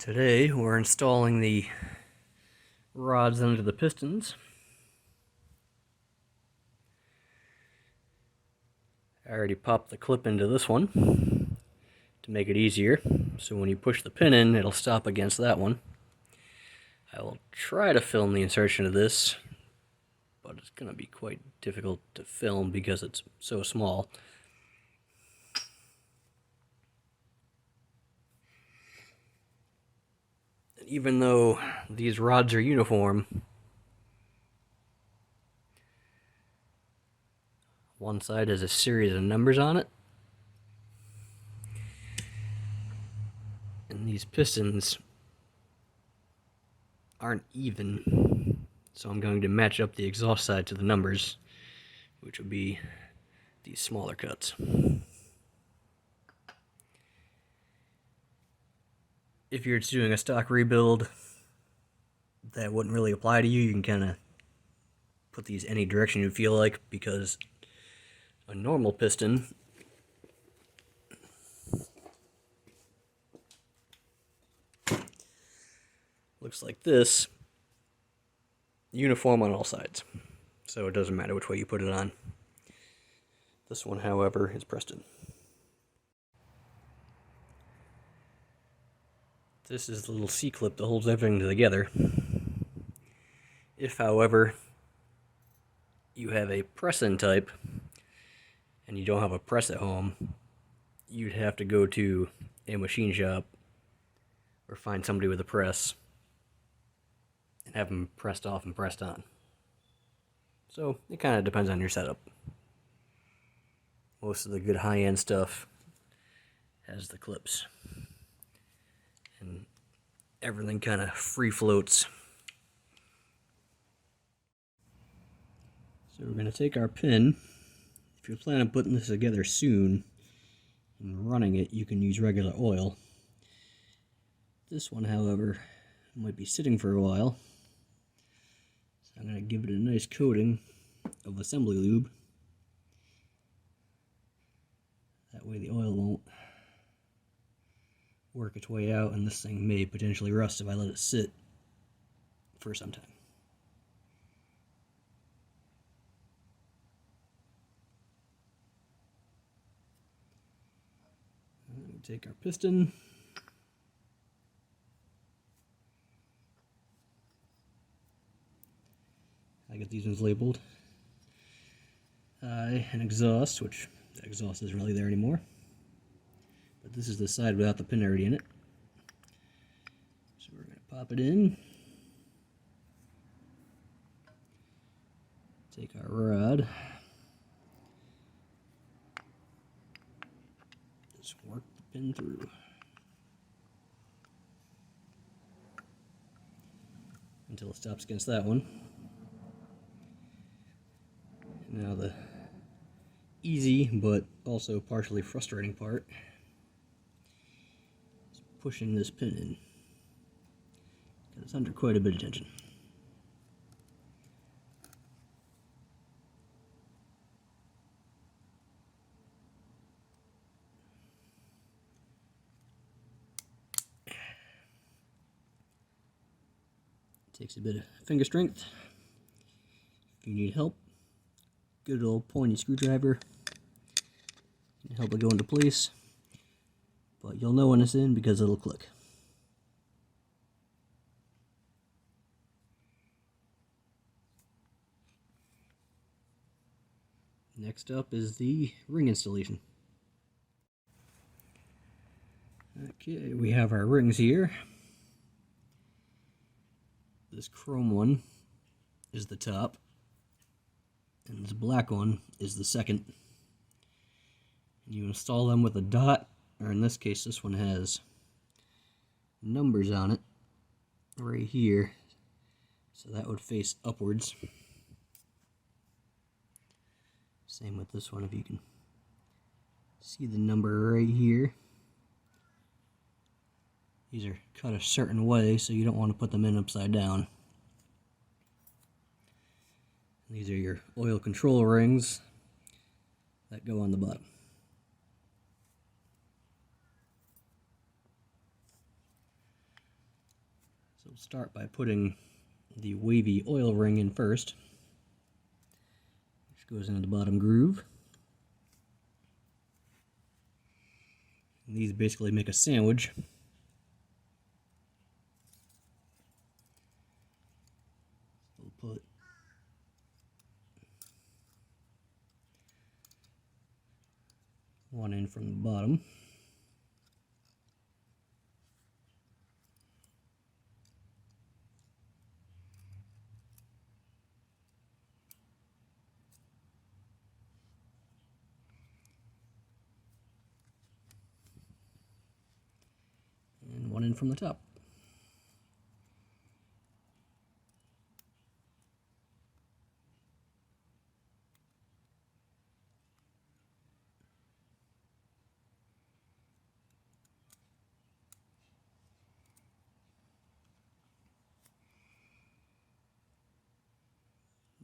Today we're installing the rods under the pistons. I already popped the clip into this one to make it easier, so when you push the pin in, it'll stop against that one. I will try to film the insertion of this, but it's going to be quite difficult to film because it's so small. And even though these rods are uniform, one side has a series of numbers on it, and these pistons aren't even, so I'm going to match up the exhaust side to the numbers, which would be these smaller cuts. If you're just doing a stock rebuild, that wouldn't really apply to you. You can kind of put these any direction you feel like, because a normal piston looks like this, uniform on all sides, so it doesn't matter which way you put it on. This one, however, is pressed in. This is the little C-clip that holds everything together. If, however, you have a press-in type and you don't have a press at home, you'd have to go to a machine shop or find somebody with a press and have them pressed off and pressed on. So it kind of depends on your setup. Most of the good high-end stuff has the clips, and everything kind of free floats. So we're going to take our pin. If you're planning on putting this together soon and running it, you can use regular oil. This one, however, might be sitting for a while, so I'm going to give it a nice coating of assembly lube. That way the oil won't work its way out, and this thing may potentially rust if I let it sit for some time. We take our piston, I got these ones labeled and exhaust, which the exhaust isn't really there anymore, but this is the side without the pin already in it. So we're going to pop it in, take our rod, just work the pin through until it stops against that one. Now the easy but also partially frustrating part is pushing this pin in, because it's under quite a bit of tension. Takes a bit of finger strength. If you need help, good old pointy screwdriver can help it go into place, but you'll know when it's in because it'll click. Next up is the ring installation. Okay, we have our rings here. This chrome one is the top, and this black one is the second. And you install them with a dot, or in this case this one has numbers on it right here, so that would face upwards. Same with this one, if you can see the number right here. These are cut a certain way, so you don't want to put them in upside down. These are your oil control rings that go on the bottom. So we'll start by putting the wavy oil ring in first, which goes into the bottom groove. And these basically make a sandwich. We'll put one in from the bottom. And one in from the top.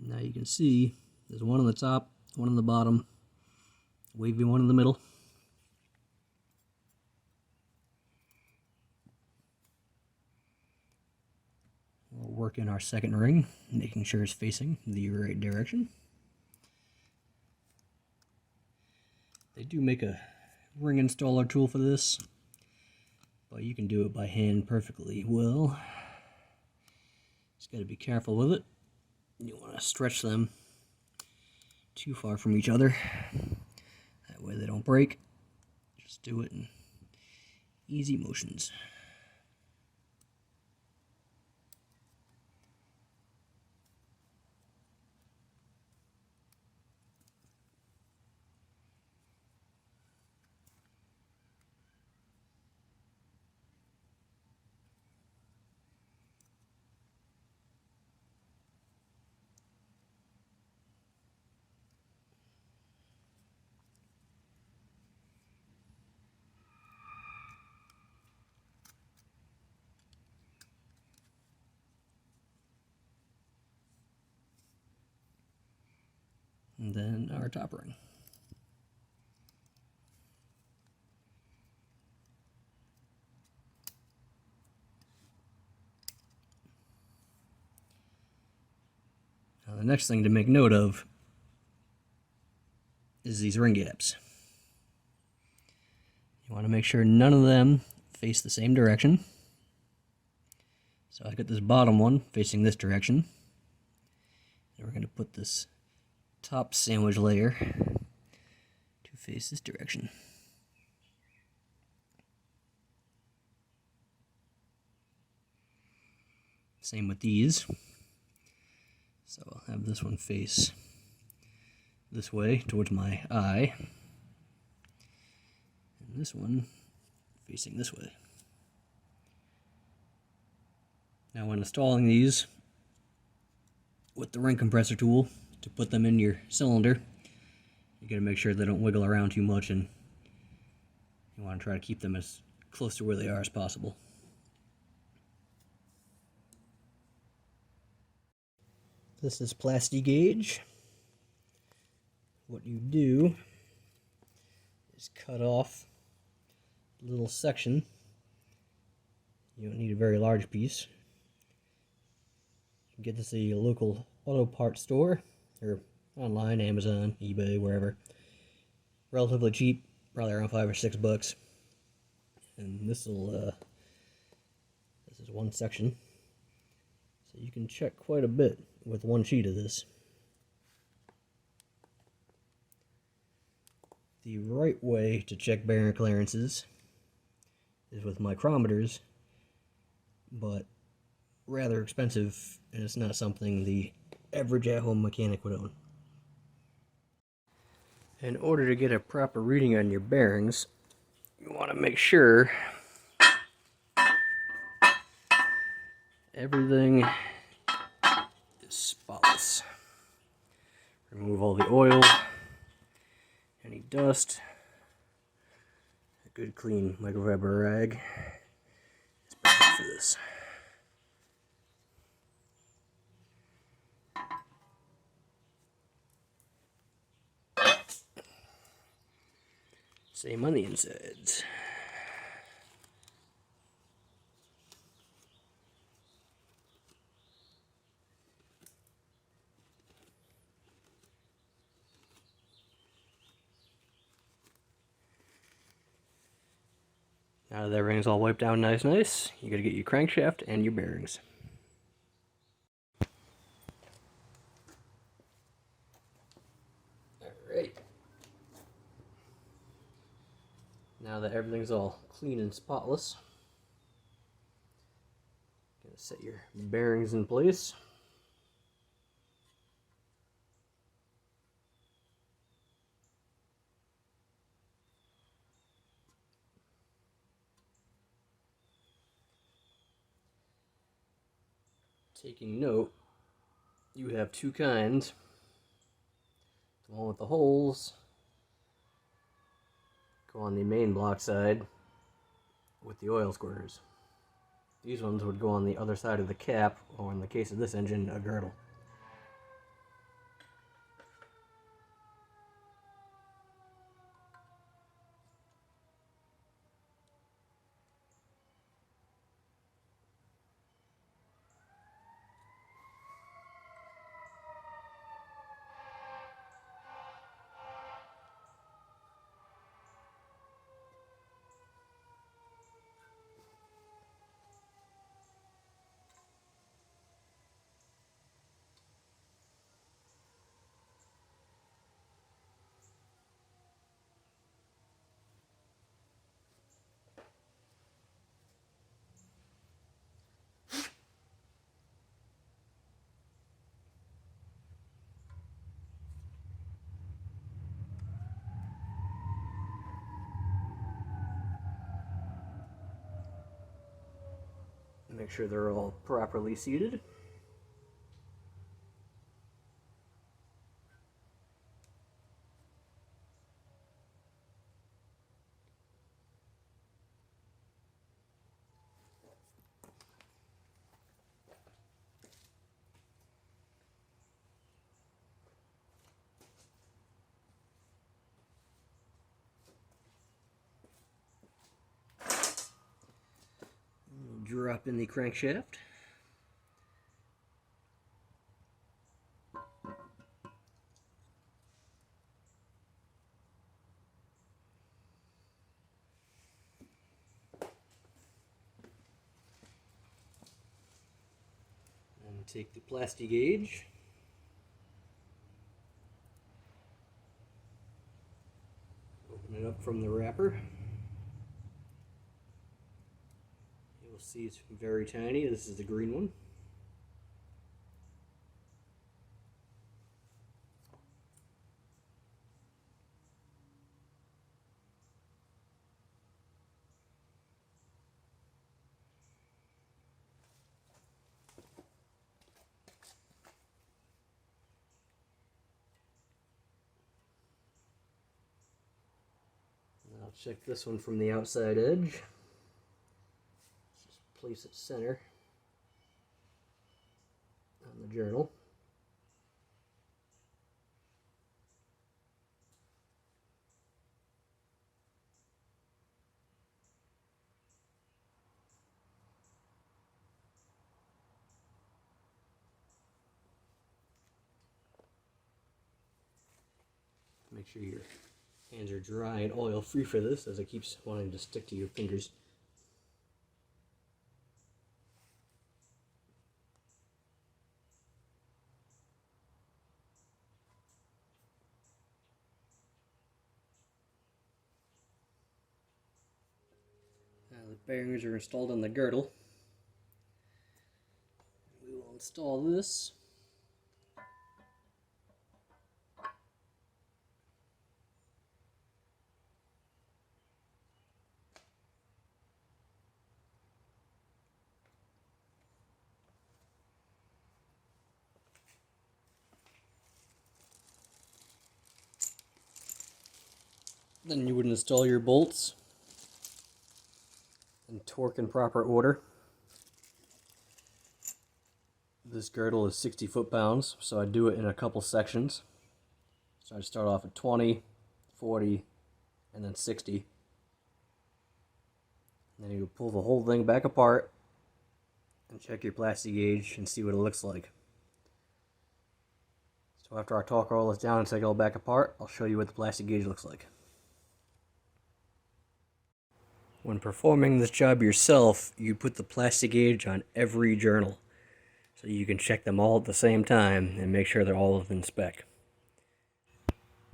Now you can see there's one on the top, one on the bottom, wavy one in the middle. We'll work in our second ring, making sure it's facing the right direction. They do make a ring installer tool for this, but you can do it by hand perfectly well. Just got to be careful with it. You want to stretch them too far from each other. That way they don't break. Just do it in easy motions. And then our top ring. Now the next thing to make note of is these ring gaps. You want to make sure none of them face the same direction. So I got this bottom one facing this direction. And we're going to put this top sandwich layer to face this direction. Same with these. So I'll have this one face this way towards my eye, and this one facing this way. Now when installing these with the ring compressor tool to put them in your cylinder, you gotta make sure they don't wiggle around too much, and you want to try to keep them as close to where they are as possible. This is plastigauge. What you do is cut off a little section. You don't need a very large piece. You can get this at a local auto parts store or online, Amazon, eBay, wherever. Relatively cheap, probably around $5 or $6. And this is one section. So you can check quite a bit with one sheet of this. The right way to check bearing clearances is with micrometers, but rather expensive, and it's not something the average at-home mechanic would own. In order to get a proper reading on your bearings, you want to make sure everything is spotless. Remove all the oil, any dust. A good clean microfiber rag is perfect for this. Same on the insides. Now that everything's all wiped down nice, you gotta get your crankshaft and your bearings. Alright. Now that everything's all clean and spotless, gonna set your bearings in place. Taking note, you have two kinds. The one with the holes go on the main block side with the oil squirters. These ones would go on the other side of the cap, or in the case of this engine, a girdle. Make sure they're all properly seated. Drop in the crankshaft. And take the plastigauge. Open it up from the wrapper. You'll see it's very tiny. This is the green one. I'll check this one from the outside edge. Just place it center on the journal. Make sure your hands are dry and oil free for this, as it keeps wanting to stick to your fingers. Now the bearings are installed on the girdle. We will install this. Then you would install your bolts and torque in proper order. This girdle is 60 foot-pounds, so I do it in a couple sections. So I start off at 20, 40, and then 60. And then you pull the whole thing back apart and check your plastigauge and see what it looks like. So after I torque all this down and take it all back apart, I'll show you what the plastigauge looks like. When performing this job yourself, you put the plastigauge on every journal, so you can check them all at the same time and make sure they're all within spec.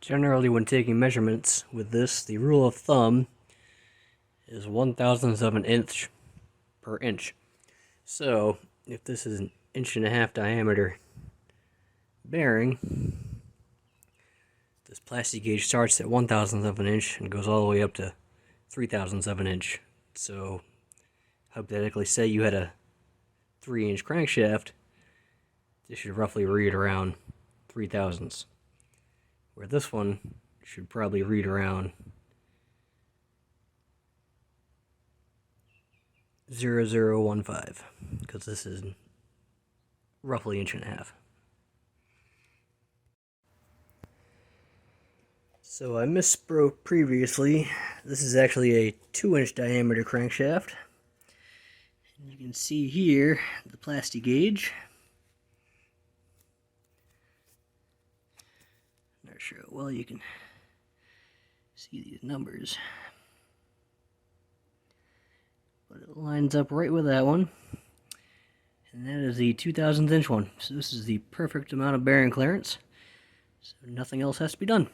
Generally, when taking measurements with this, the rule of thumb is 1/1000th of an inch per inch. So, if this is an 1.5-inch diameter bearing, this plastigauge starts at 1/1000th of an inch and goes all the way up to 3/1000ths of an inch. So, hypothetically, say you had a 3-inch crankshaft, this should roughly read around 3/1000ths. Where this one should probably read around 0.0015, because this is roughly 1.5 inches. So I misspoke previously. This is actually a 2-inch diameter crankshaft. And you can see here the plastigauge. Not sure how well you can see these numbers, but it lines up right with that one. And that is the 2/1000th inch one. So this is the perfect amount of bearing clearance. So nothing else has to be done.